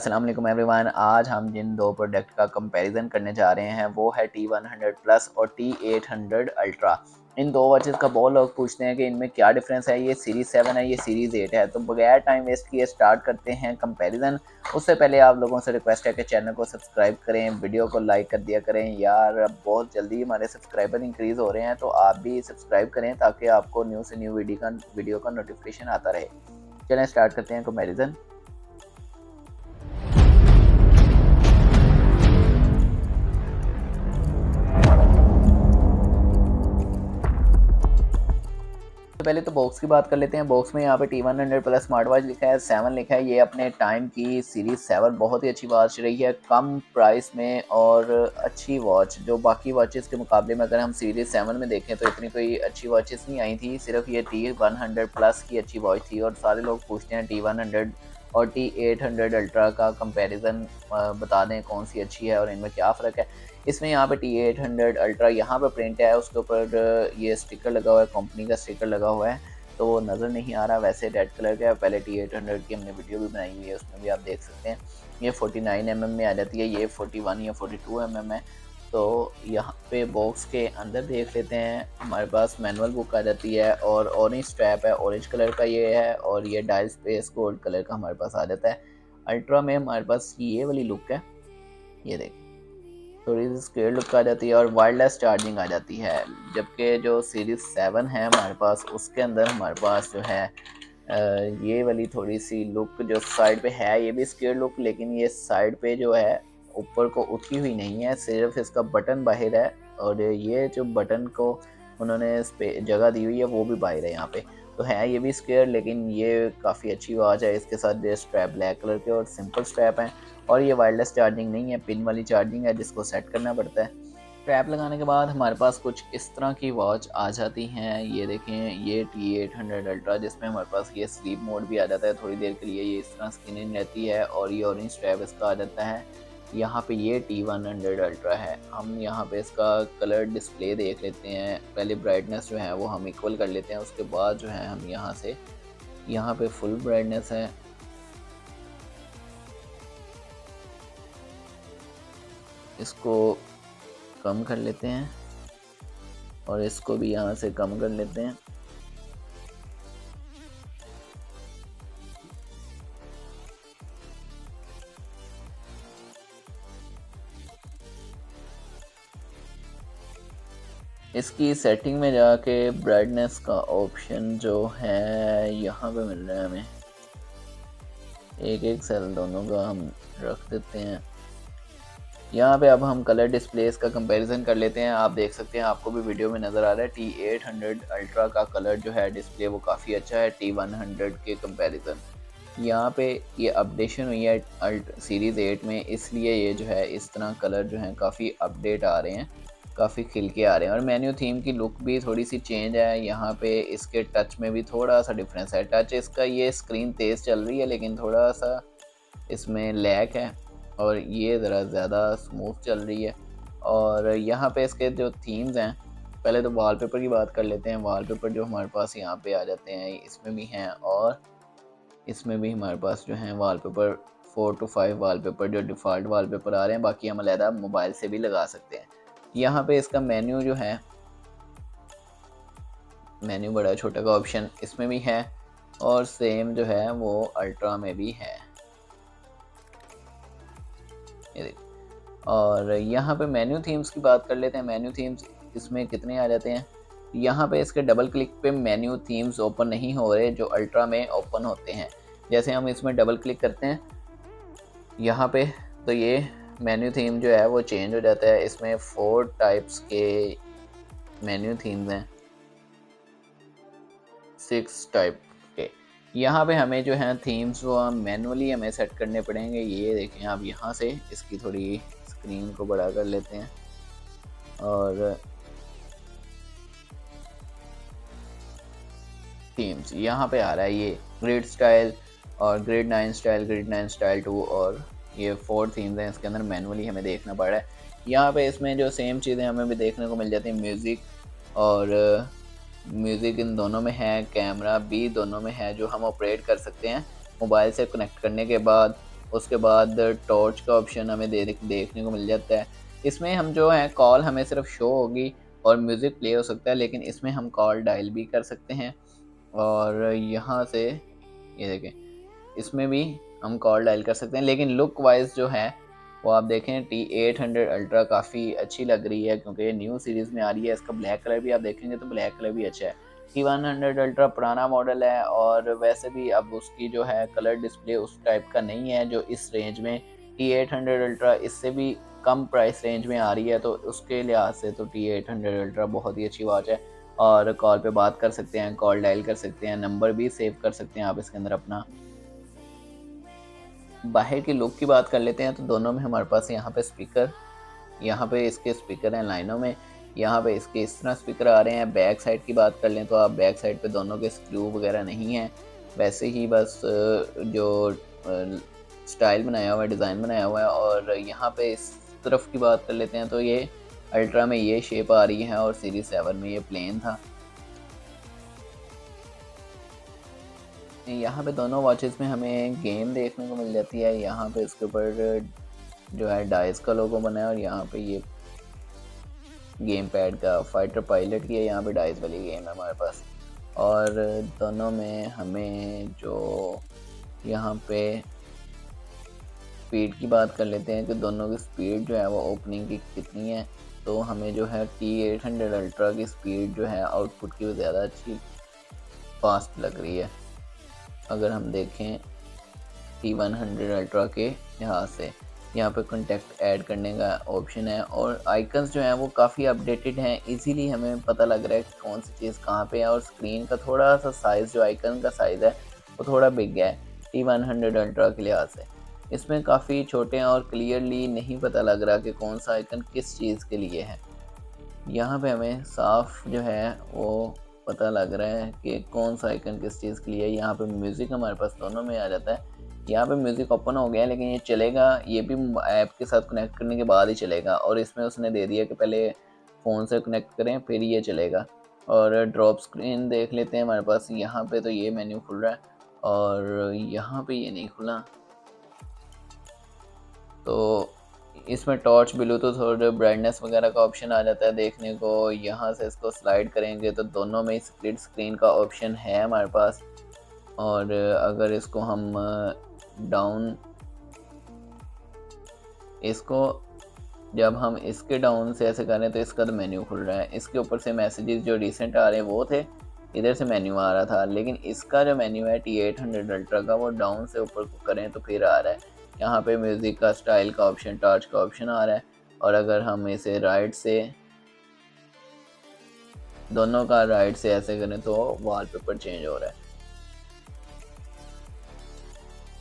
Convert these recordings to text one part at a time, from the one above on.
अस्सलाम वालेकुम एवरीवन। आज हम जिन दो प्रोडक्ट का कंपैरिजन करने जा रहे हैं वो है T100 प्लस और T800 अल्ट्रा। इन दो वॉचेस का बहुत लोग पूछते हैं कि इनमें क्या डिफरेंस है, ये सीरीज़ 7 है, ये सीरीज़ 8 है। तो बगैर टाइम वेस्ट किए स्टार्ट करते हैं कंपैरिजन। उससे पहले आप लोगों से रिक्वेस्ट है कि चैनल को सब्सक्राइब करें, वीडियो को लाइक कर दिया करें यार। अब बहुत जल्दी हमारे सब्सक्राइबर इंक्रीज़ हो रहे हैं, तो आप भी सब्सक्राइब करें ताकि आपको न्यू से न्यू वीडियो का नोटिफिकेशन आता रहे। चलें स्टार्ट करते हैं कंपैरिजन। तो पहले तो बॉक्स की बात कर लेते हैं। बॉक्स में यहाँ पे T100 प्लस स्मार्ट वॉच लिखा है, 7 लिखा है। ये अपने टाइम की सीरीज़ 7 बहुत ही अच्छी वॉच रही है, कम प्राइस में और अच्छी वॉच। जो बाकी वॉचेस के मुकाबले में अगर हम सीरीज़ 7 में देखें तो इतनी कोई अच्छी वॉचेस नहीं आई थी, सिर्फ ये T100 प्लस की अच्छी वॉच थी। और सारे लोग पूछते हैं T100 और T800 अल्ट्रा का कंपैरिजन बता दें कौन सी अच्छी है और इनमें क्या फ़र्क है। इसमें यहाँ पे T800 अल्ट्रा यहाँ पे प्रिंट है, उसके ऊपर ये स्टिकर लगा हुआ है, कंपनी का स्टिकर लगा हुआ है, तो वो नज़र नहीं आ रहा। वैसे रेड कलर का है। पहले T800 की हमने वीडियो भी बनाई हुई है, उसमें भी आप देख सकते हैं। ये 49 mm में आ जाती है, ये 41 या 42 mm है। तो यहाँ पे बॉक्स के अंदर देख लेते हैं। हमारे पास मैनुअल बुक आ जाती है और ऑरेंज स्ट्रैप है, ऑरेंज कलर का ये है, और ये डायल स्पेस गोल्ड कलर का हमारे पास आ जाता है। अल्ट्रा में हमारे पास ये वाली लुक है, ये देख, थोड़ी सी स्क्वेयर लुक आ जाती है और वायरलेस चार्जिंग आ जाती है। जबकि जो सीरीज़ 7 है हमारे पास, उसके अंदर हमारे पास जो है ये वाली थोड़ी सी लुक जो साइड पे है, ये भी स्क्वेयर लुक, लेकिन ये साइड पे जो है ऊपर को उठी हुई नहीं है, सिर्फ इसका बटन बाहर है। और ये जो बटन को उन्होंने जगह दी हुई है वो भी बाहर है यहाँ पे। तो है ये भी स्क्वेयर, लेकिन ये काफ़ी अच्छी आवाज़ है। इसके साथ ये स्ट्रैप ब्लैक कलर के और सिंपल स्ट्रैप हैं, और ये वायरलेस चार्जिंग नहीं है, पिन वाली चार्जिंग है जिसको सेट करना पड़ता है। स्ट्रैप लगाने के बाद हमारे पास कुछ इस तरह की वॉच आ जाती हैं। ये देखें, ये T800 अल्ट्रा, जिसमें हमारे पास ये स्लीप मोड भी आ जाता है, थोड़ी देर के लिए ये इस तरह स्क्रीन रहती है, और ये ऑरेंज स्ट्रैप इसका आ जाता है। यहाँ पे ये T100 अल्ट्रा है। हम यहाँ पे इसका कलर डिस्प्ले देख लेते हैं। पहले ब्राइटनेस जो है वो हम इक्वल कर लेते हैं, उसके बाद जो है हम यहाँ से यहाँ पे फुल ब्राइटनेस है, इसको कम कर लेते हैं और इसको भी यहाँ से कम कर लेते हैं। इसकी सेटिंग में जाके ब्राइटनेस का ऑप्शन जो है यहाँ पे मिल रहा है हमें, एक एक सेल दोनों का हम रख देते हैं। यहाँ पे अब हम कलर डिस्प्लेस का कंपैरिजन कर लेते हैं। आप देख सकते हैं, आपको भी वीडियो में नज़र आ रहा है, T800 अल्ट्रा का कलर जो है डिस्प्ले वो काफ़ी अच्छा है T100 के कंपैरिजन। यहाँ पे ये अपडेशन हुई है सीरीज़ 8 में, इसलिए ये जो है इस तरह कलर जो है काफ़ी अपडेट आ रहे हैं, काफ़ी खिल के आ रहे हैं। और मेन्यू थीम की लुक भी थोड़ी सी चेंज है। यहाँ पे इसके टच में भी थोड़ा सा डिफरेंस है। टच इसका, ये स्क्रीन तेज़ चल रही है लेकिन थोड़ा सा इसमें लैग है, और ये ज़रा ज़्यादा स्मूथ चल रही है। और यहाँ पे इसके जो थीम्स हैं, पहले तो वॉलपेपर की बात कर लेते हैं। वॉलपेपर जो हमारे पास यहाँ पे आ जाते हैं, इसमें भी हैं, और इसमें भी हमारे पास जो है वॉलपेपर 4 to 5 वॉलपेपर जो डिफ़ॉल्ट वॉलपेपर आ रहे हैं, बाकी हम अलहदा मोबाइल से भी लगा सकते हैं। यहाँ पे इसका मेन्यू जो है, मेन्यू बड़ा छोटा का ऑप्शन इसमें भी है, और सेम जो है वो अल्ट्रा में भी है, ये देखो। और यहाँ पे मेन्यू थीम्स की बात कर लेते हैं। मेन्यू थीम्स इसमें कितने आ जाते हैं, यहाँ पे इसके डबल क्लिक पे मेन्यू थीम्स ओपन नहीं हो रहे जो अल्ट्रा में ओपन होते हैं। जैसे हम इसमें डबल क्लिक करते हैं यहाँ पे, तो ये मेन्यू थीम जो है वो चेंज हो जाता है। इसमें 4 टाइप्स के मेन्यू थीम्स हैं, 6 टाइप के। यहाँ पे हमें जो है थीम्स वो मैनुअली हमें सेट करने पड़ेंगे। ये देखें आप, यहाँ से इसकी थोड़ी स्क्रीन को बड़ा कर लेते हैं, और थीम्स यहाँ पे आ रहा है ये ग्रिड स्टाइल और ग्रिड 9 स्टाइल, ग्रिड 9 स्टाइल 2, और ये 4 थीम्स हैं। इसके अंदर मैनुअली हमें देखना पड़ रहा है। यहाँ पे इसमें जो सेम चीज़ें हमें भी देखने को मिल जाती हैं, म्यूज़िक, और म्यूज़िक इन दोनों में है, कैमरा भी दोनों में है, जो हम ऑपरेट कर सकते हैं मोबाइल से कनेक्ट करने के बाद। उसके बाद टॉर्च का ऑप्शन हमें देखने को मिल जाता है। इसमें हम जो है कॉल हमें सिर्फ शो होगी और म्यूज़िक प्ले हो सकता है, लेकिन इसमें हम कॉल डायल भी कर सकते हैं। और यहाँ से ये देखें, इसमें भी हम कॉल डायल कर सकते हैं, लेकिन लुक वाइज जो है वो आप देखें T800 अल्ट्रा काफ़ी अच्छी लग रही है, क्योंकि ये न्यू सीरीज़ में आ रही है। इसका ब्लैक कलर भी आप देखेंगे तो ब्लैक कलर भी अच्छा है। T100 अल्ट्रा पुराना मॉडल है और वैसे भी अब उसकी जो है कलर डिस्प्ले उस टाइप का नहीं है जो इस रेंज में। T800 अल्ट्रा इससे भी कम प्राइस रेंज में आ रही है, तो उसके लिहाज से तो T800 अल्ट्रा बहुत ही अच्छी वॉच है। और कॉल पे बात कर सकते हैं, कॉल डायल कर सकते हैं, नंबर भी सेव कर सकते हैं आप इसके अंदर अपना। बाहर की लुक की बात कर लेते हैं तो दोनों में हमारे पास यहाँ पे इसके स्पीकर हैं लाइनों में। यहाँ पे इसके इस तरह स्पीकर आ रहे हैं। बैक साइड की बात कर लें तो आप बैक साइड पे दोनों के स्क्रू वगैरह नहीं हैं, वैसे ही बस जो स्टाइल बनाया हुआ है, डिज़ाइन बनाया हुआ है। और यहाँ पे इस तरफ की बात कर लेते हैं तो ये अल्ट्रा में ये शेप आ रही है और सीरीज 7 में ये प्लेन था। यहाँ पे दोनों वॉचेस में हमें गेम देखने को मिल जाती है। यहाँ पे इसके ऊपर जो है डाइस का लोगो बना है और यहाँ पे ये गेम पैड का फाइटर पायलट की है, यहाँ पे डाइस वाली गेम है हमारे पास। और दोनों में हमें जो यहाँ पे स्पीड की बात कर लेते हैं कि दोनों की स्पीड जो है वो ओपनिंग की कितनी है। तो हमें जो है T800 अल्ट्रा की स्पीड जो है आउटपुट की ज़्यादा अच्छी फास्ट लग रही है अगर हम देखें T100 अल्ट्रा के लिहाज से। यहाँ पे कॉन्टैक्ट ऐड करने का ऑप्शन है और आइकन्स जो हैं वो काफ़ी अपडेटेड हैं, इजीली हमें पता लग रहा है कि कौन सी चीज़ कहाँ पे है। और स्क्रीन का थोड़ा सा साइज़, जो आइकन का साइज़ है वो थोड़ा बिग है T100 अल्ट्रा के लिहाज से। इसमें काफ़ी छोटे हैं और क्लियरली नहीं पता लग रहा कि कौन सा आइकन किस चीज़ के लिए है। यहाँ पे हमें साफ जो है वो पता लग रहा है कि कौन सा आइकन किस चीज़ के लिए है। यहाँ पे म्यूज़िक हमारे पास दोनों में आ जाता है। यहाँ पे म्यूज़िक ओपन हो गया है, लेकिन ये चलेगा, ये भी ऐप के साथ कनेक्ट करने के बाद ही चलेगा। और इसमें उसने दे दिया कि पहले फ़ोन से कनेक्ट करें फिर ये चलेगा। और ड्रॉप स्क्रीन देख लेते हैं हमारे पास। यहाँ पे तो ये मेन्यू खुल रहा है और यहाँ पे ये नहीं खुला। तो इसमें टॉर्च, ब्लूटूथ और ब्राइटनेस वगैरह का ऑप्शन आ जाता है देखने को। यहाँ से इसको स्लाइड करेंगे तो दोनों में स्प्लिट स्क्रीन का ऑप्शन है हमारे पास। और अगर इसको हम डाउन, इसको जब हम इसके डाउन से ऐसे करें तो इसका तो मेन्यू खुल रहा है। इसके ऊपर से मैसेजेस जो रिसेंट आ रहे हैं वो थे, इधर से मेन्यू आ रहा था। लेकिन इसका जो मेन्यू है T800 अल्ट्रा का, वो डाउन से ऊपर को करें तो फिर आ रहा है। यहाँ पे म्यूज़िक का, स्टाइल का ऑप्शन, टॉर्च का ऑप्शन आ रहा है। और अगर हम इसे राइट से, दोनों का राइट से ऐसे करें तो वॉलपेपर चेंज हो रहा है।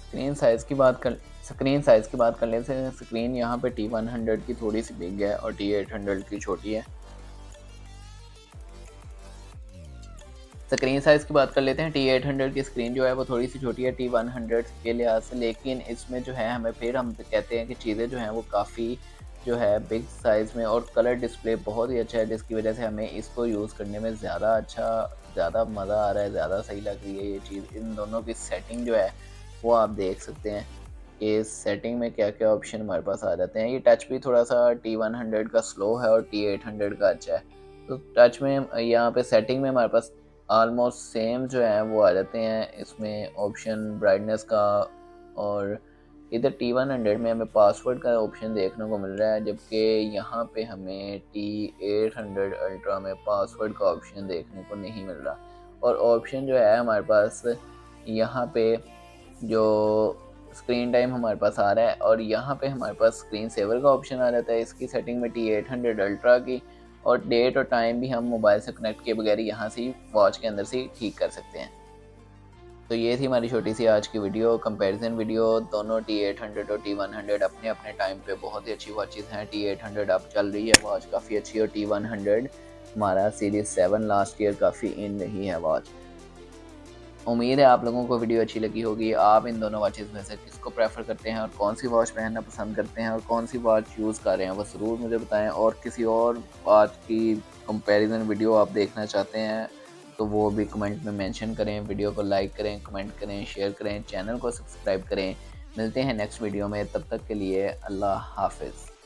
स्क्रीन साइज़ की बात कर लेते हैं। स्क्रीन यहाँ पे T100 की थोड़ी सी बिग है और T800 की छोटी है। स्क्रीन साइज़ की बात कर लेते हैं। T800 की स्क्रीन जो है वो थोड़ी सी छोटी है T100 के लिहाज से, लेकिन इसमें जो है हमें फिर हम कहते हैं कि चीज़ें जो हैं वो काफ़ी जो है बिग साइज़ में, और कलर डिस्प्ले बहुत ही अच्छा है, जिसकी वजह से हमें इसको यूज़ करने में ज़्यादा मज़ा आ रहा है, ज़्यादा सही लग रही है ये चीज़। इन दोनों की सेटिंग जो है वो आप देख सकते हैं कि सेटिंग में क्या क्या ऑप्शन हमारे पास आ जाते हैं। ये टच भी थोड़ा सा T100 का स्लो है और T800 का अच्छा है। तो टच में यहाँ पे सेटिंग में हमारे पास ऑलमोस्ट सेम जो है वो आ जाते हैं इसमें ऑप्शन ब्राइटनेस का। और इधर T100 में हमें पासवर्ड का ऑप्शन देखने को मिल रहा है, जबकि यहाँ पे हमें T800 अल्ट्रा में पासवर्ड का ऑप्शन देखने को नहीं मिल रहा। और ऑप्शन जो है हमारे पास यहाँ पे जो स्क्रीन टाइम हमारे पास आ रहा है, और यहाँ पे हमारे पास स्क्रीन सेवर का ऑप्शन आ जाता है इसकी सेटिंग में T800 अल्ट्रा की। और डेट और टाइम भी हम मोबाइल से कनेक्ट किए बगैर यहाँ से ही वॉच के अंदर से ही ठीक कर सकते हैं। तो ये थी हमारी छोटी सी आज की वीडियो, कंपैरिजन वीडियो। दोनों T800 और T100 अपने अपने टाइम पे बहुत ही अच्छी वॉचेज़ हैं। T800 अब चल रही है वॉच काफ़ी अच्छी, और T100 हमारा सीरीज़ 7 लास्ट ईयर काफ़ी इन रही है वॉच। उम्मीद है आप लोगों को वीडियो अच्छी लगी होगी। आप इन दोनों वॉचेज़ में से किसको प्रेफर करते हैं और कौन सी वॉच पहनना पसंद करते हैं और कौन सी वॉच यूज़ कर रहे हैं, वो ज़रूर मुझे बताएं। और किसी और वॉच की कंपैरिजन वीडियो आप देखना चाहते हैं तो वो भी कमेंट में मेंशन करें। वीडियो को लाइक करें, कमेंट करें, शेयर करें, चैनल को सब्सक्राइब करें। मिलते हैं नेक्स्ट वीडियो में, तब तक के लिए अल्लाह हाफ़िज़।